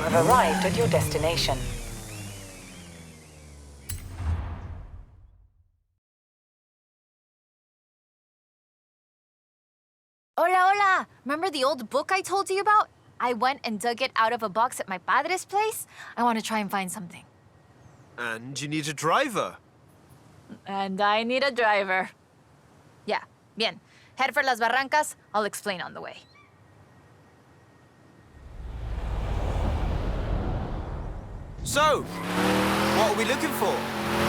have arrived at your destination. Hola, hola! Remember the old book I told you about? I went and dug it out of a box at my padre's place. I want to try and find something. And you need a driver. And I need a driver. Yeah, bien. Head for Las Barrancas. I'll explain on the way. So, what are we looking for?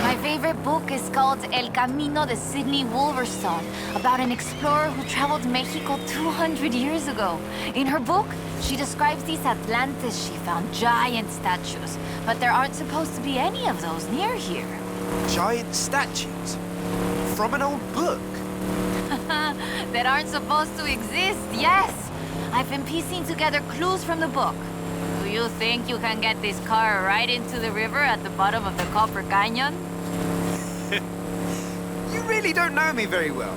My favorite book is called El Camino de Sidney Wolverstone, about an explorer who traveled Mexico 200 years ago. In her book, she describes these Atlantes she found, giant statues. But there aren't supposed to be any of those near here. Giant statues? From an old book? That aren't supposed to exist, yes! I've been piecing together clues from the book. Do you think you can get this car right into the river at the bottom of the Copper Canyon? You really don't know me very well.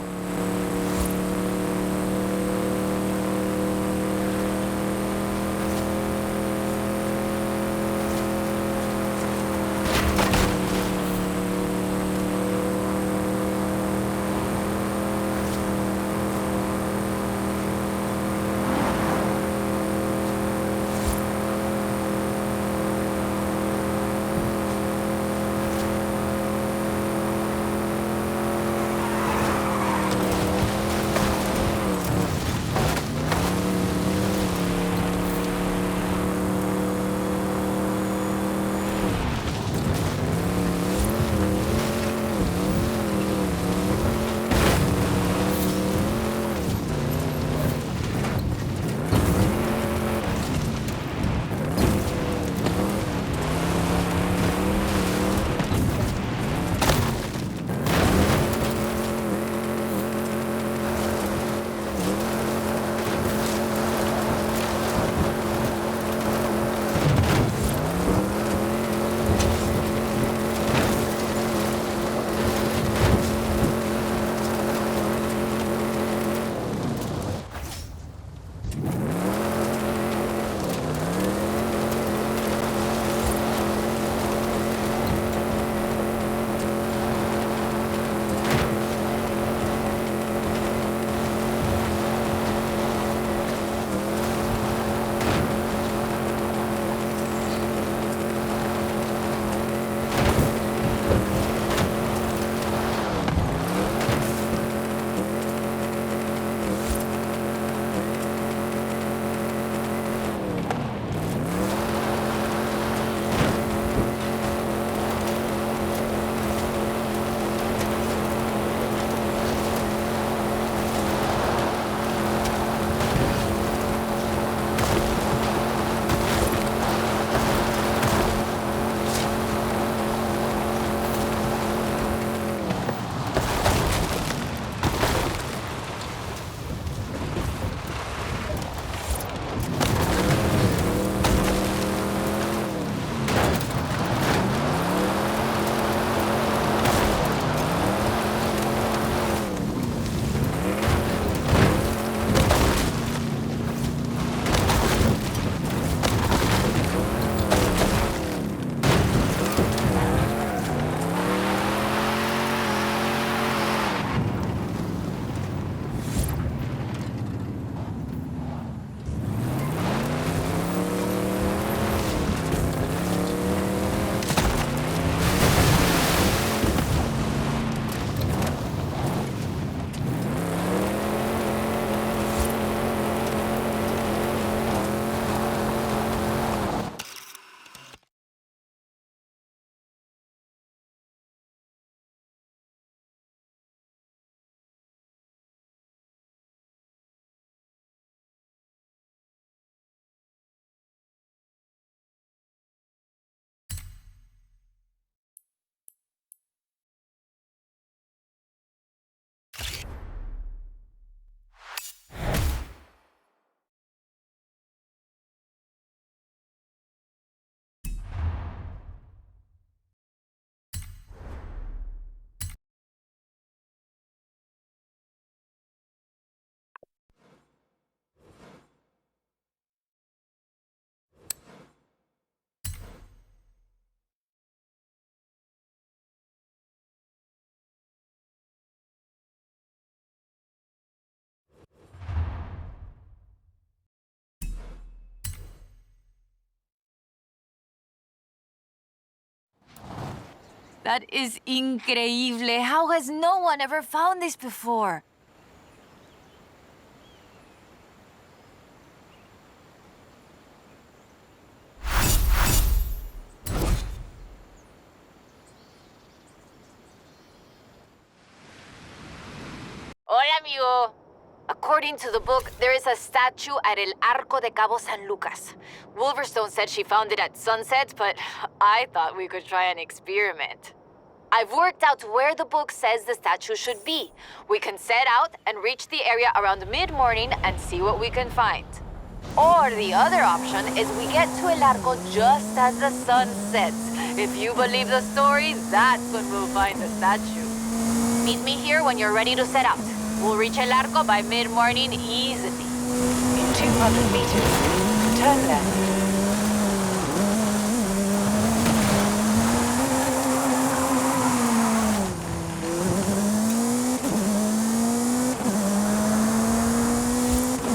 That is increíble. How has no one ever found this before? Hola, amigo. According to the book, there is a statue at El Arco de Cabo San Lucas. Wolverstone said she found it at sunset, but I thought we could try an experiment. I've worked out where the book says the statue should be. We can set out and reach the area around mid-morning and see what we can find. Or the other option is we get to El Arco just as the sun sets. If you believe the story, that's when we'll find the statue. Meet me here when you're ready to set out. We'll reach El Arco by mid-morning easily. In 200 meters, turn left.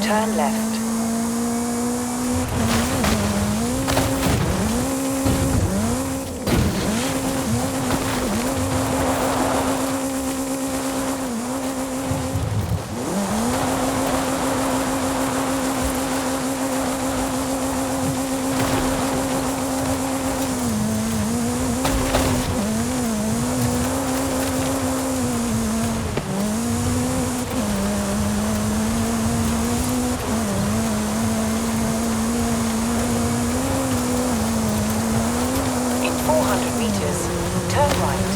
Turn left. In 400 meters, turn right.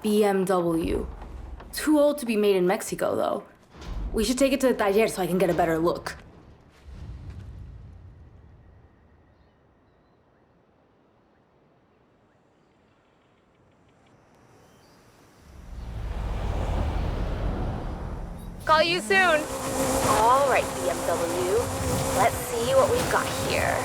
BMW. Too old to be made in Mexico, though. We should take it to the taller so I can get a better look. Call you soon. All right, BMW. Let's see what we've got here.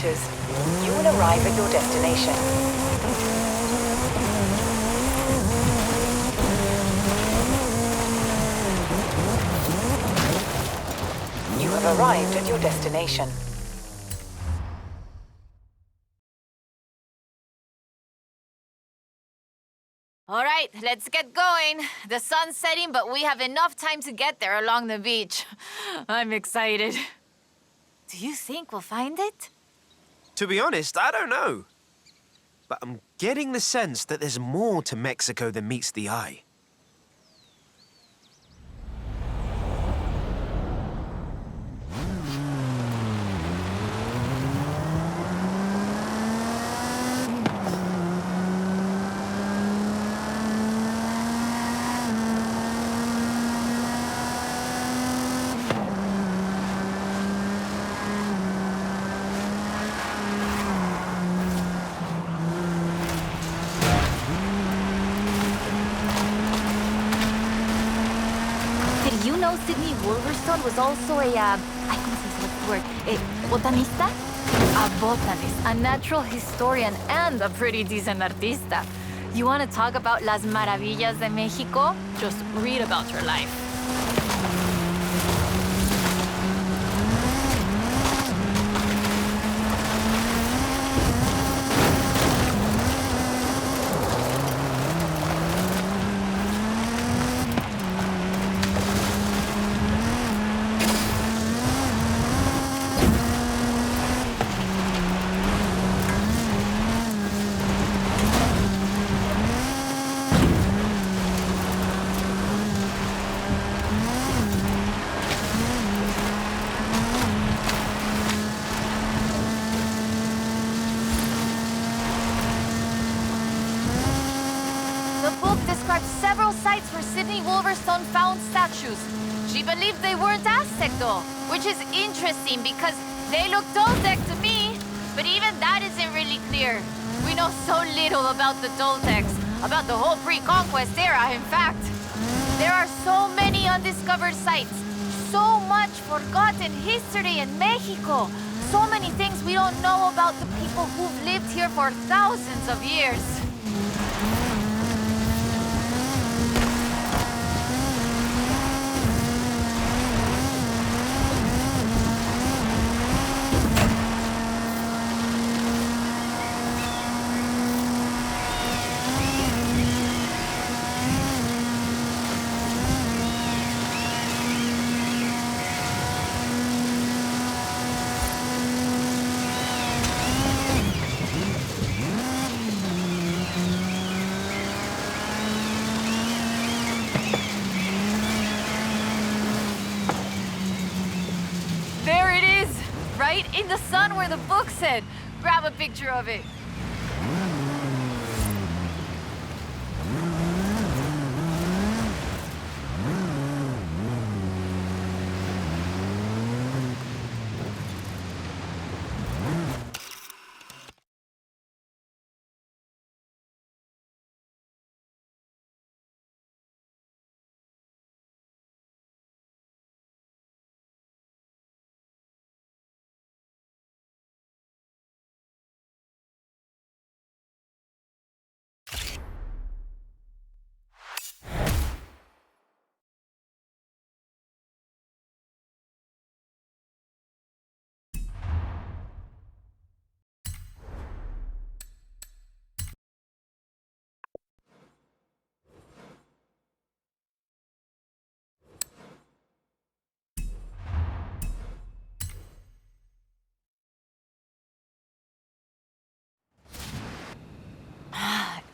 meters. You will arrive at your destination. You have arrived at your destination. All right, let's get going. The sun's setting, but we have enough time to get there along the beach. I'm excited. Do you think we'll find it? To be honest, I don't know. But I'm getting the sense that there's more to Mexico than meets the eye. Did you know Sydney Wolverstone was also ¿cómo se dice the word? Botanista? A botanist, a natural historian, and a pretty decent artista. You want to talk about las maravillas de Mexico? Just read about her life. The book describes several sites where Sydney Wolverstone found statues. She believed they weren't Aztec though, which is interesting because they look Toltec to me, but even that isn't really clear. We know so little about the Toltecs, about the whole pre-conquest era, in fact. There are so many undiscovered sites, so much forgotten history in Mexico, so many things we don't know about the people who've lived here for thousands of years. There it is! Right in the sun where the book said. Grab a picture of it.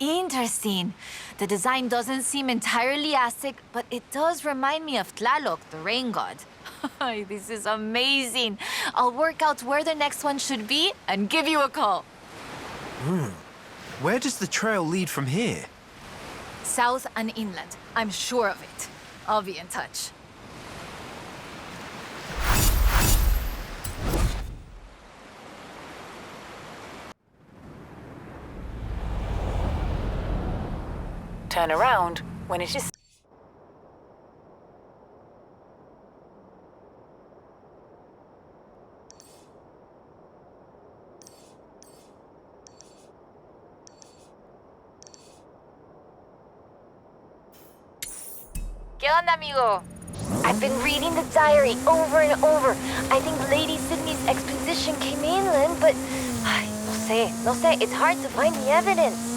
Interesting. The design doesn't seem entirely Aztec, but it does remind me of Tlaloc, the rain god. This is amazing. I'll work out where the next one should be and give you a call. Where does the trail lead from here? South and inland. I'm sure of it. I'll be in touch. Turn around when it is... ¿Qué onda, amigo? I've been reading the diary over and over. I think Lady Sydney's exposition came inland, but... Ay, no sé. It's hard to find the evidence.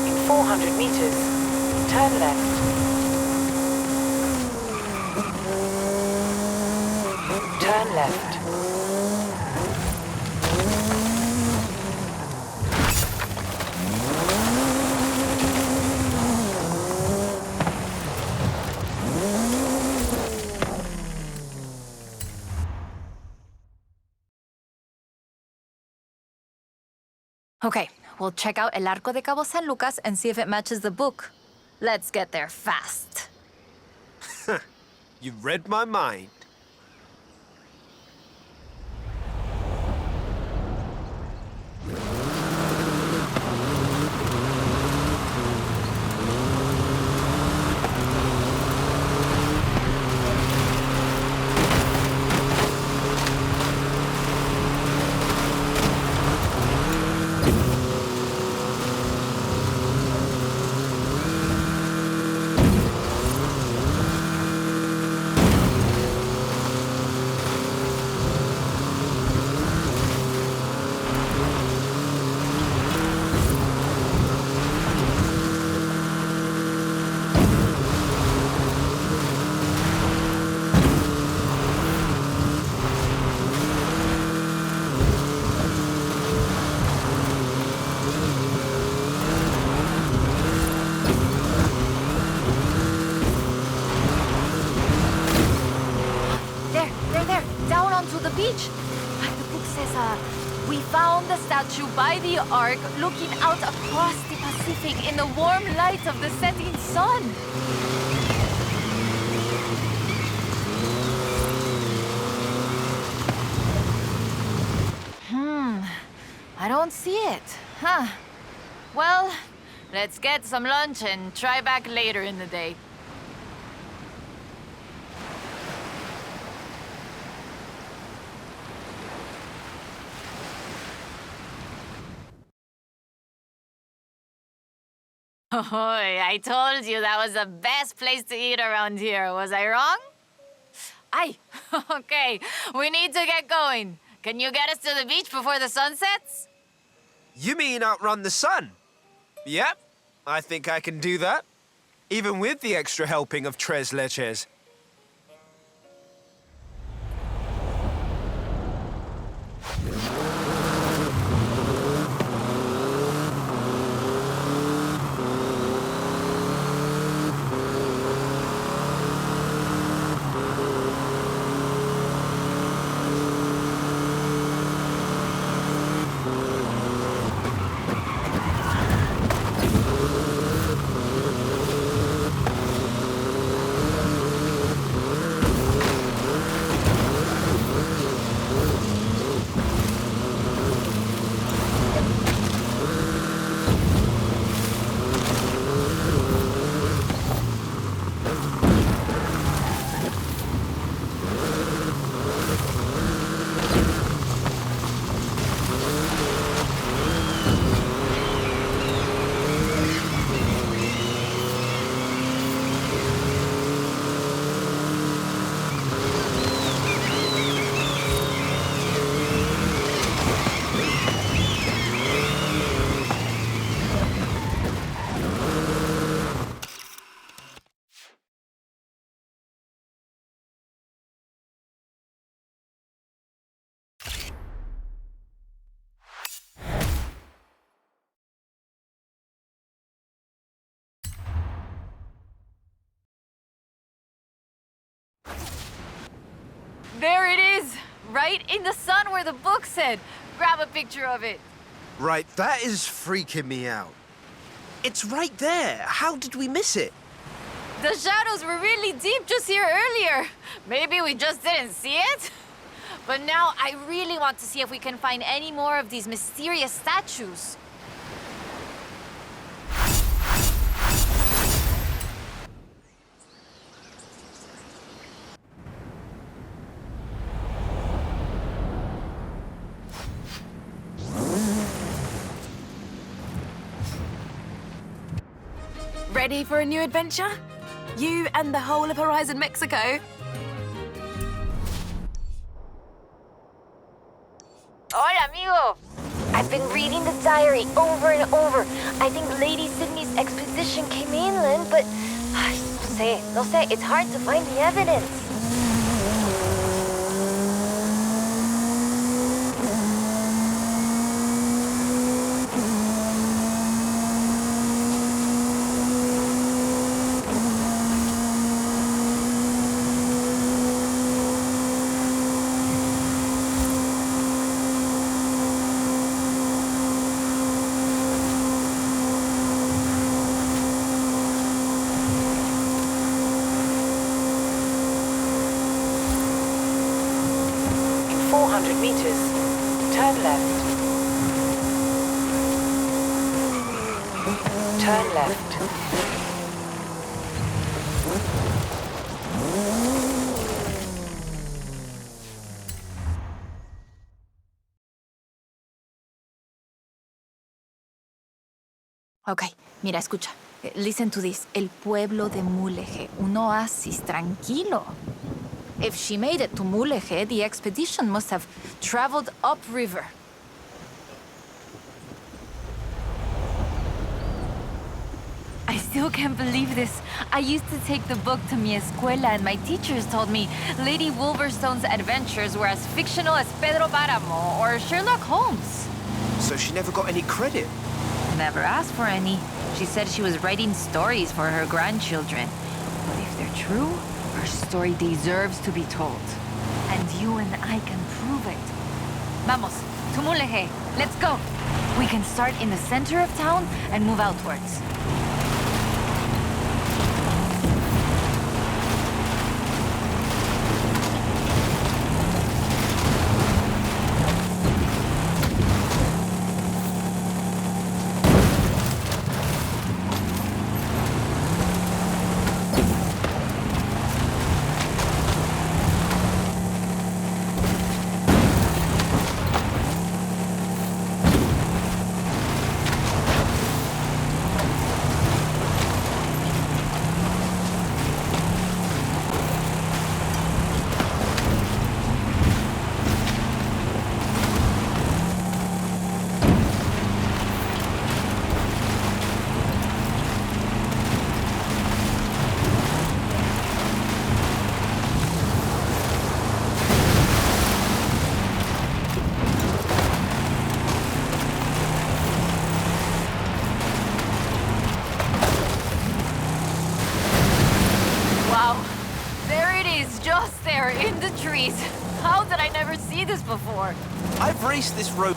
In 400 meters, turn left. Turn left. Okay, we'll check out El Arco de Cabo San Lucas and see if it matches the book. Let's get there fast. You read my mind. There, down onto the beach. The book says, we found the statue by the ark looking out across the Pacific in the warm light of the setting sun. I don't see it. Huh. Well, let's get some lunch and try back later in the day. Oh, I told you that was the best place to eat around here. Was I wrong? Aye. Okay, we need to get going. Can you get us to the beach before the sun sets? You mean outrun the sun? Yep, I think I can do that. Even with the extra helping of tres leches. There it is! Right in the sun where the book said. Grab a picture of it. Right, that is freaking me out. It's right there. How did we miss it? The shadows were really deep just here earlier. Maybe we just didn't see it? But now I really want to see if we can find any more of these mysterious statues. Ready for a new adventure? You and the whole of Horizon Mexico? Hola, amigo! I've been reading the diary over and over. I think Lady Sydney's expedition came inland, but... no sé, it's hard to find the evidence. In 400 meters, turn left. Turn left. Okay, mira, escucha. Listen to this. El pueblo de Mulegé, un oasis tranquilo. If she made it to Mulegé, the expedition must have traveled upriver. I still can't believe this. I used to take the book to mi escuela, and my teachers told me Lady Wolverstone's adventures were as fictional as Pedro Páramo or Sherlock Holmes. So she never got any credit. Never asked for any. She said she was writing stories for her grandchildren. But if they're true, her story deserves to be told. And you and I can prove it. Vamos, to Mulegé. Let's go. We can start in the center of town and move outwards. Wow, there it is, just there, in the trees. How did I never see this before? I've raced this road.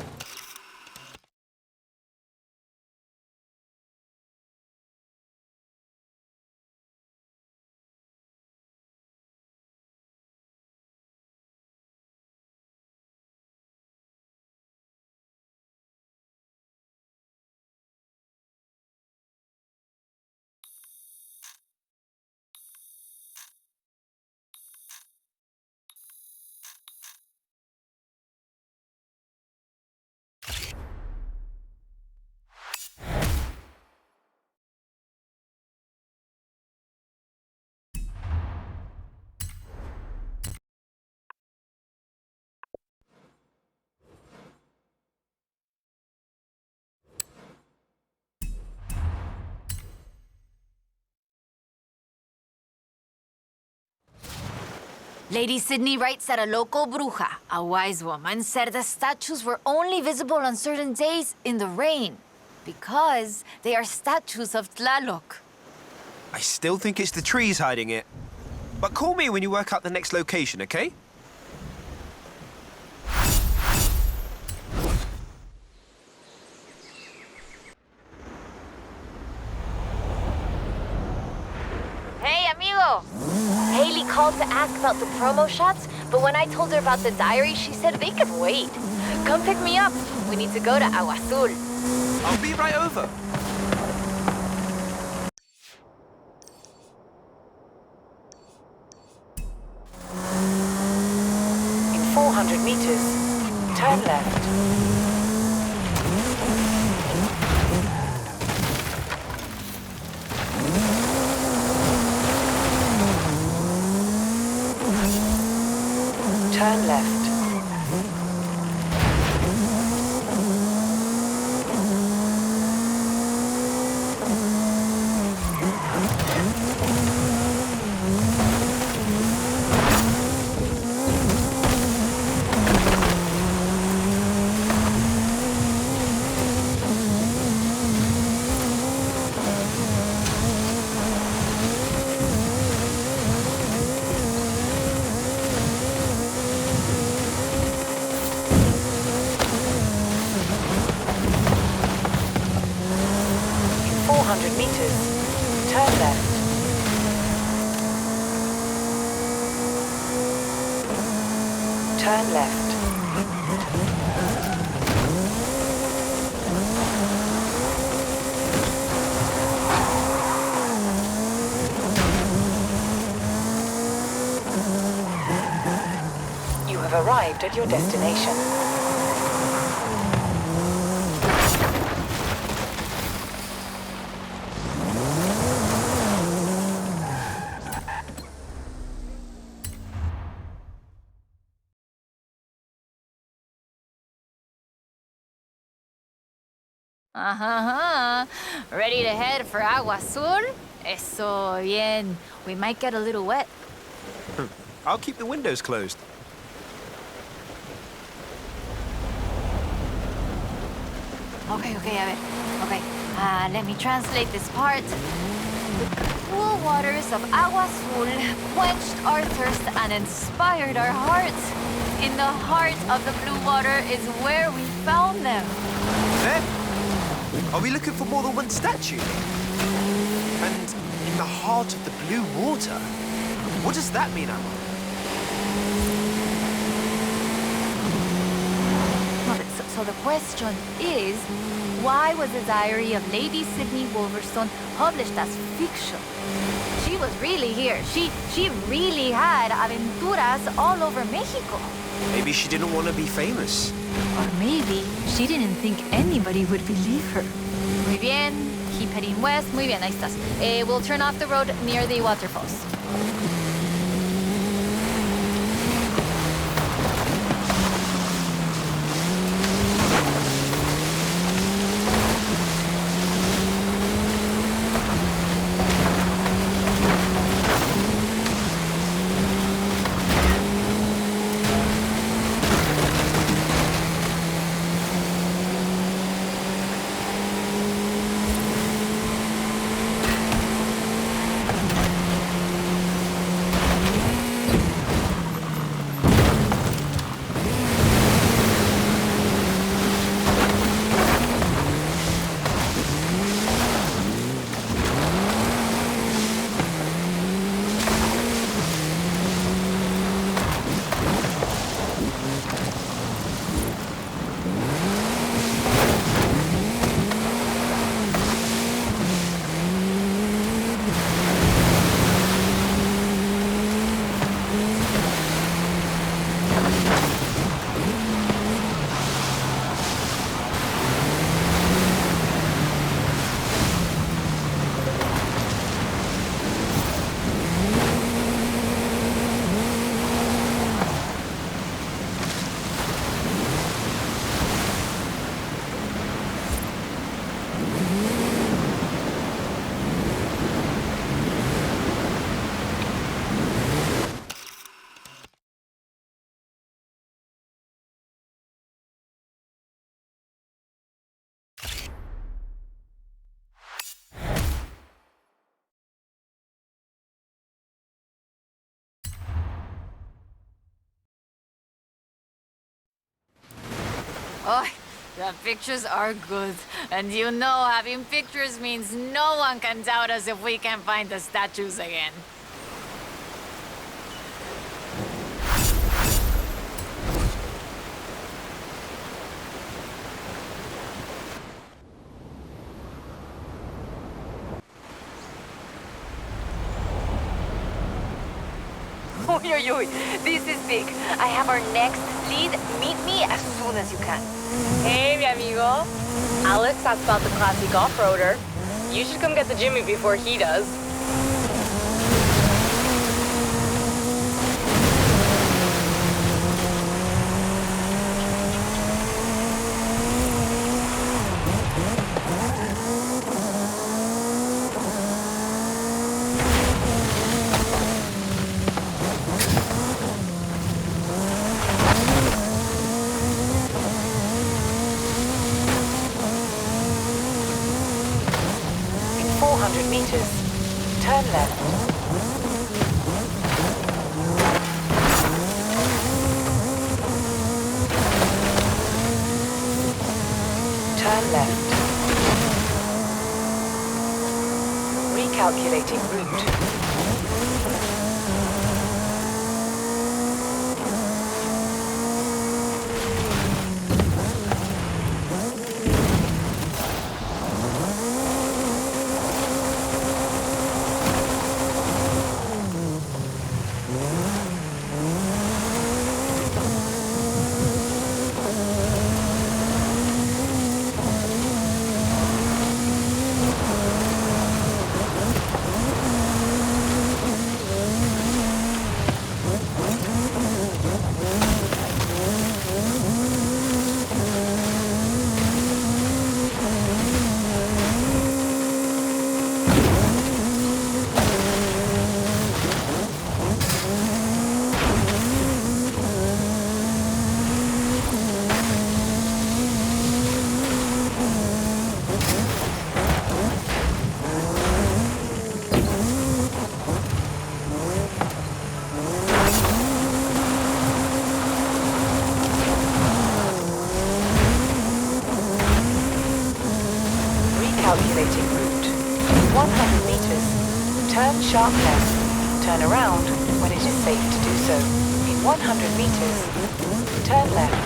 Lady Sydney writes that a local bruja, a wise woman, said the statues were only visible on certain days in the rain because they are statues of Tlaloc. I still think it's the trees hiding it. But call me when you work out the next location, okay? Camino! Haley called to ask about the promo shots, but when I told her about the diary, she said they could wait. Come pick me up. We need to go to Agua Azul. I'll be right over. In 400 meters, turn left. Turn left. In 400 meters, turn left. Turn left. You have arrived at your destination. Uh-huh. Ready to head for Agua Azul? Eso bien. We might get a little wet. I'll keep the windows closed. Okay, a ver. Okay, let me translate this part. The cool waters of Agua Azul quenched our thirst and inspired our hearts. In the heart of the blue water is where we found them. There? Are we looking for more than one statue? And in the heart of the blue water? What does that mean, Emma? So the question is, why was the diary of Lady Sydney Wolverstone published as fiction? She was really here. She really had aventuras all over Mexico. Maybe she didn't want to be famous. Or maybe she didn't think anybody would believe her. Muy bien. Keep heading west. Muy bien, ahí estás. We'll turn off the road near the waterfalls. Oh, the pictures are good. And you know, having pictures means no one can doubt us if we can find the statues again. Uy, uy, uy. This is big. I have our next lead. Meet me as soon as you can. Hey, mi amigo. Alex asked about the classic off-roader. You should come get the Jimmy before he does. In 400 meters, turn left. Turn left. Recalculating route. Recalculating route. 100 meters. Turn sharp left. Turn around when it is safe to do so. In 100 meters, turn left.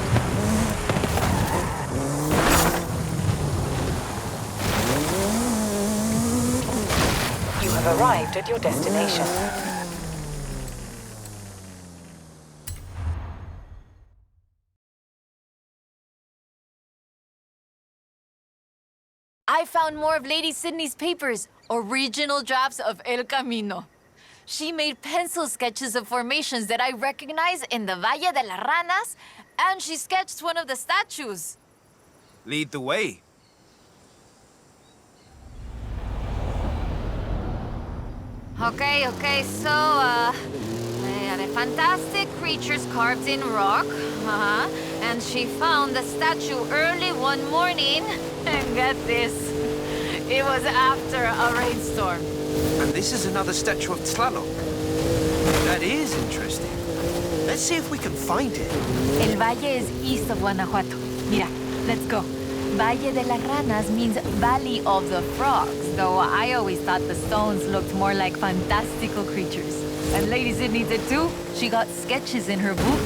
You have arrived at your destination. I found more of Lady Sydney's papers, original drafts of El Camino. She made pencil sketches of formations that I recognize in the Valle de las Ranas, and she sketched one of the statues. Lead the way. Okay, so, they are the fantastic creatures carved in rock, and she found the statue early one morning, and get this, it was after a rainstorm. And this is another statue of Tlaloc. That is interesting. Let's see if we can find it. El Valle is east of Guanajuato. Mira, let's go. Valle de las Ranas means Valley of the Frogs, though I always thought the stones looked more like fantastical creatures. And Lady Sydney did too. She got sketches in her book.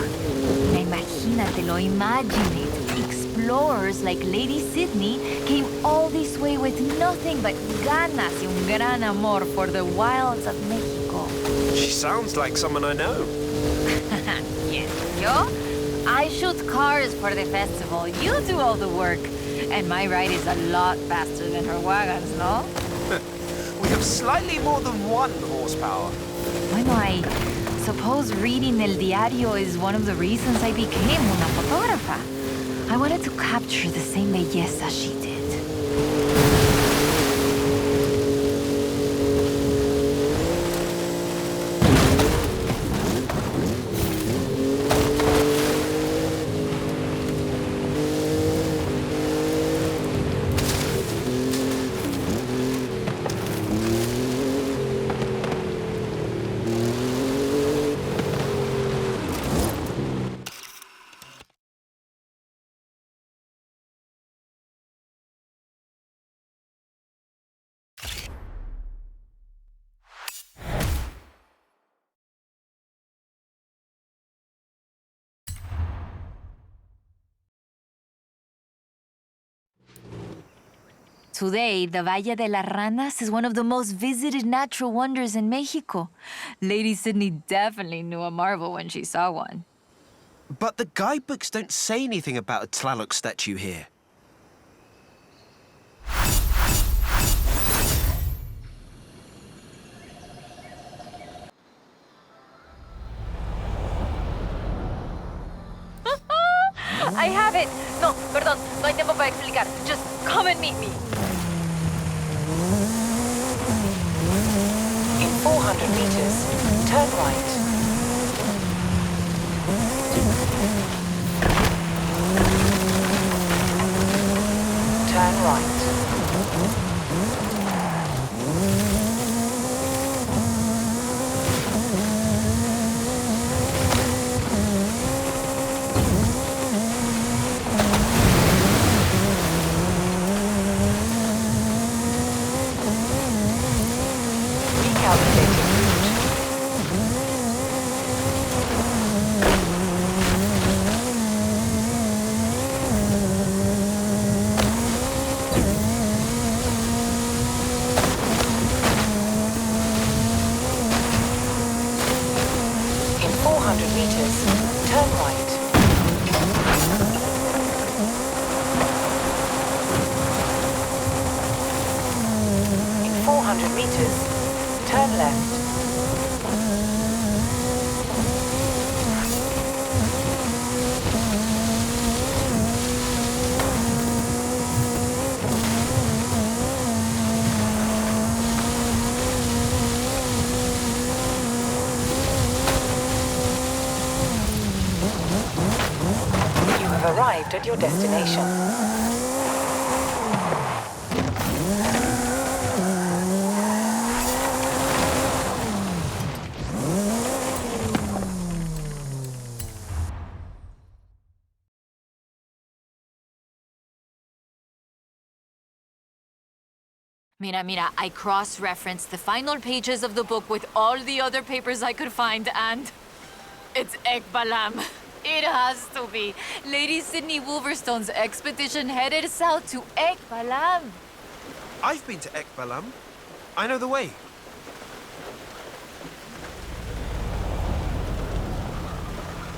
Imagínatelo, imagine it. Explorers like Lady Sydney came all this way with nothing but ganas y un gran amor for the wilds of Mexico. She sounds like someone I know. Yes, yo? I shoot cars for the festival. You do all the work. And my ride is a lot faster than her wagons, no? We have slightly more than 1 horsepower. Bueno, I suppose reading El Diario is one of the reasons I became una fotógrafa. I wanted to capture the same belleza she did. Today, the Valle de las Ranas is one of the most visited natural wonders in Mexico. Lady Sydney definitely knew a marvel when she saw one. But the guidebooks don't say anything about a Tlaloc statue here. I have it! No, perdón, no hay tiempo para explicar. Just come and meet me. In 400 meters, turn right. Turn right. Recalculating route. In 400 meters, turn right. In 400 meters, turn left. You have arrived at your destination. Mira, I cross-referenced the final pages of the book with all the other papers I could find, and it's Ekbalam. It has to be. Lady Sydney Wolverstone's expedition headed south to Ekbalam. I've been to Ekbalam. I know the way.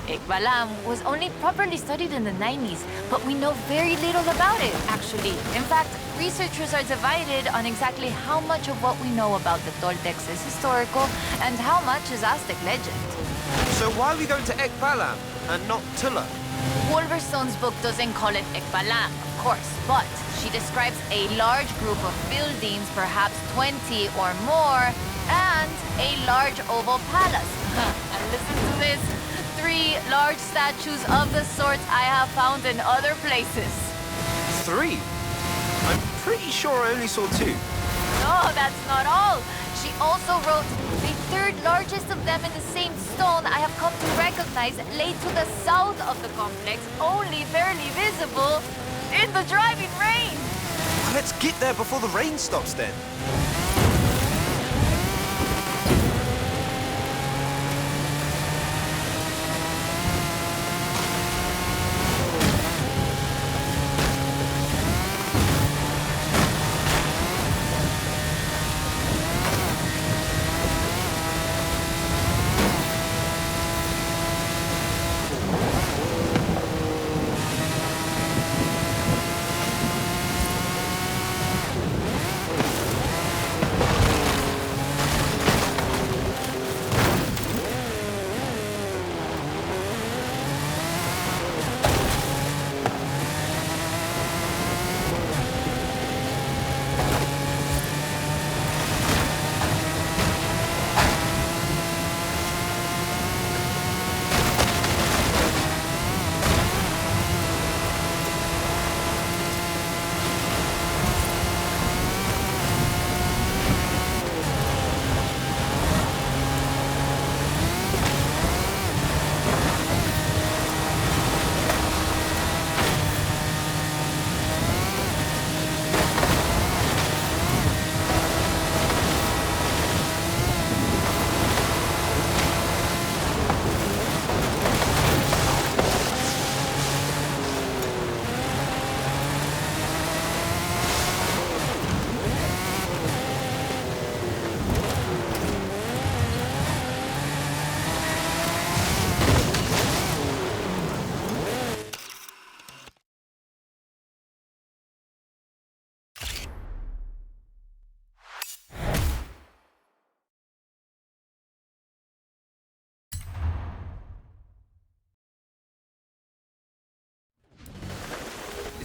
Ekbalam was only properly studied in the 90s, but we know very little about it, actually. In fact, researchers are divided on exactly how much of what we know about the Toltecs is historical and how much is Aztec legend. So why are we going to Ekbalam and not Tula? Wolverstone's book doesn't call it Ekbalam, of course, but she describes a large group of buildings, perhaps 20 or more, and a large oval palace. And listen to this. 3 large statues of the sort I have found in other places. 3? I'm pretty sure I only saw 2. No, that's not all. She also wrote, the 3rd largest of them in the same stone I have come to recognize lay to the south of the complex, only barely visible in the driving rain. Well, let's get there before the rain stops then.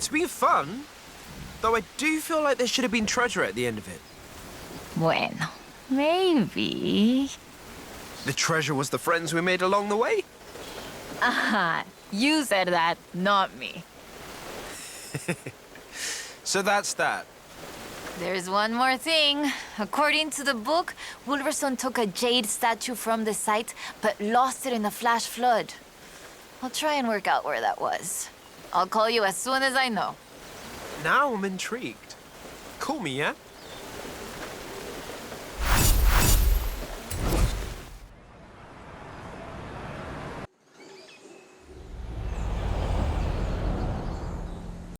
It's been fun, though I do feel like there should have been treasure at the end of it. Bueno, maybe. The treasure was the friends we made along the way? Aha, you said that, not me. So that's that. There's one more thing. According to the book, Wolverson took a jade statue from the site, but lost it in the flash flood. I'll try and work out where that was. I'll call you as soon as I know. Now I'm intrigued. Call me, yeah?